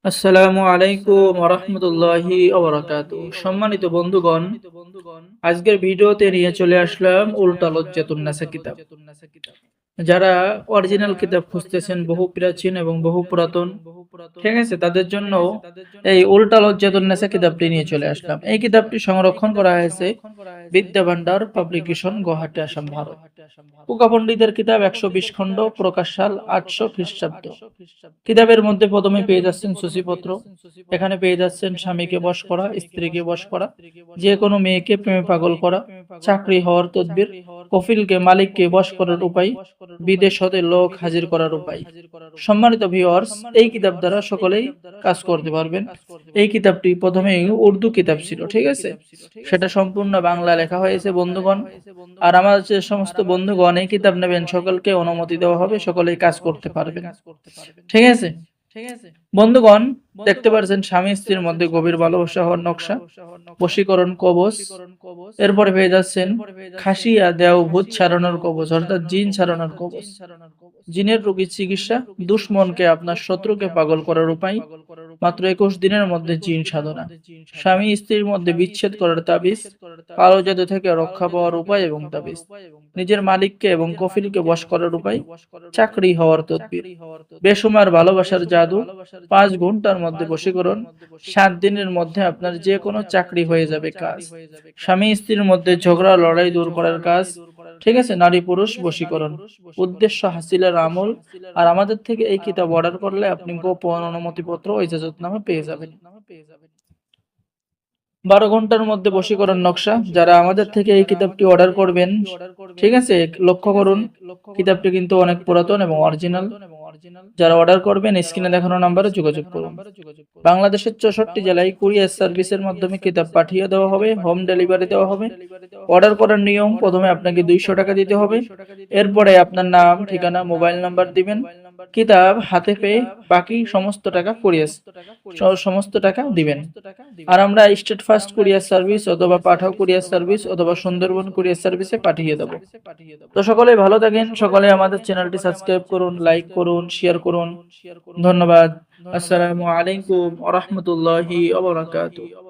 আসসালামু আলাইকুম ওয়া রাহমাতুল্লাহি ওয়া বারাকাতুহু। সম্মানিত বন্ধুগণ, আজকের ভিডিওতে নিয়ে চলে আসলাম উল্টা লজ্জাতুন নাসা কিতাব। যারা অরিজিনাল কিতাব খুঁজতেছেন, বহু প্রাচীন এবং বহু পুরাতন, ঠিক আছে, তাদের জন্য এই উল্টা লজ্জাতুন নেসা কিতাবটি নিয়ে চলে আসলাম। এই কিতাবটি সংরক্ষণ করা হয়েছে বিদ্যা ভান্ডার পাবলিকেশন, গুয়াহাটি, আসাম, ভারত। কুকা পণ্ডিতের কিতাব, ১২০ খণ্ড, প্রকাশ সাল ৮০০ খ্রিস্টাব্দ। কিতাবের মধ্যে প্রথমে পেয়ে যাচ্ছেন সূচিপত্র। এখানে পেয়ে যাচ্ছেন স্বামীকে বশ করা, স্ত্রীকে বশ করা, যে কোনো মেয়েকে প্রেমে পাগল করা, চাকরি হওয়ার তদবির, কফিলকে মালিককে বশ করার উপায়, বিদেশ হতে লোক হাজির করার উপায়। সম্মানিত ভিউয়ার্স, এই কিতাব দ্বারা সকলেই কাজ করতে পারবেন। এই কিতাবটি প্রথমে উর্দু কিতাব ছিল, ঠিক আছে, সেটা সম্পূর্ণ বাংলা লেখা হয়েছে বন্ধুগণ। আর আমার যে সমস্ত বন্ধুগণ এই কিতাব নেবেন, সকলকে অনুমতি দেওয়া হবে, সকলেই কাজ করতে পারবেন, ঠিক আছে। বন্ধুগণ, দেখতে পাচ্ছেন স্বামী স্ত্রীর মধ্যে গভীর ভালোবাসা হওয়ার নকশা, বশীকরণ কবচ। এরপরে পেয়ে যাচ্ছেন খাসিয়া দেও ভূত ছাড়ানোর কবচ, অর্থাৎ জিন ছাড়ানোর কবচ, জিনের রোগীর চিকিৎসা, দুশ্মনকে আপনার শত্রুকে পাগল করার উপায়, মাত্র ২১ দিনের মধ্যে জিন সাধনা, স্বামী স্ত্রীর মধ্যে বিচ্ছেদ করার তাবিজ, কালো জাদু থেকে রক্ষা পাওয়ার উপায় এবং তাবিজ, নিজের মালিককে এবং কফিলকে বশ করার উপায়, চাকরি হওয়ার তদবির, বেসুমার ভালোবাসার জাদু, ৫ ঘন্টার মধ্যে বশীকরণ, ৭ দিনের মধ্যে আপনার যে কোনো চাকরি হয়ে যাবে কাজ, স্বামী স্ত্রীর মধ্যে ঝগড়া লড়াই দূর করার কাজ, ঠিক আছে, নারী পুরুষ বশীকরণ, উদ্দেশ্য হাসিলের আমল। আর আমাদের থেকে এই কিতাব অর্ডার করলে আপনি গোপন অনুমতিপত্র ও ইজাজতনামা পেয়ে যাবেন। ১২ ঘন্টার মধ্যে বশীকরণ নকশা। যারা আমাদের থেকে এই কিতাবটি অর্ডার করবেন, ঠিক আছে, লক্ষ্য করুন, কিতাবটি কিন্তু অনেক পুরাতন এবং অরিজিনাল। যারা অর্ডার করবেন স্ক্রিনে দেখানো নাম্বারে যোগাযোগ করুন। বাংলাদেশের ৬৪ জেলায় কুরিয়ার সার্ভিসের মাধ্যমে কিতাব পাঠিয়ে দেওয়া হবে, হোম ডেলিভারি দেওয়া হবে। অর্ডার করার নিয়ম, প্রথমে আপনাকে ২০০ টাকা দিতে হবে। এরপরে আপনার নাম, ঠিকানা, মোবাইল নাম্বার দিবেন। কিতাব হাতে পেয়ে বাকি সমস্ত টাকা কুরিয়ার সমস্ত টাকা দিবেন। আর আমরা স্টেট ফার্স্ট কুরিয়ার সার্ভিস অথবা পাঠাও কুরিয়ার সার্ভিস অথবা সুন্দরবন কুরিয়ার সার্ভিসে পাঠিয়ে দেবো। তো সকলে ভালো থাকেন, সকলে আমাদের চ্যানেলটি সাবস্ক্রাইব করুন, লাইক করুন, শেয়ার করুন। ধন্যবাদ। আসসালামু আলাইকুম ওয়া রাহমাতুল্লাহি ওয়া বারাকাতুহু।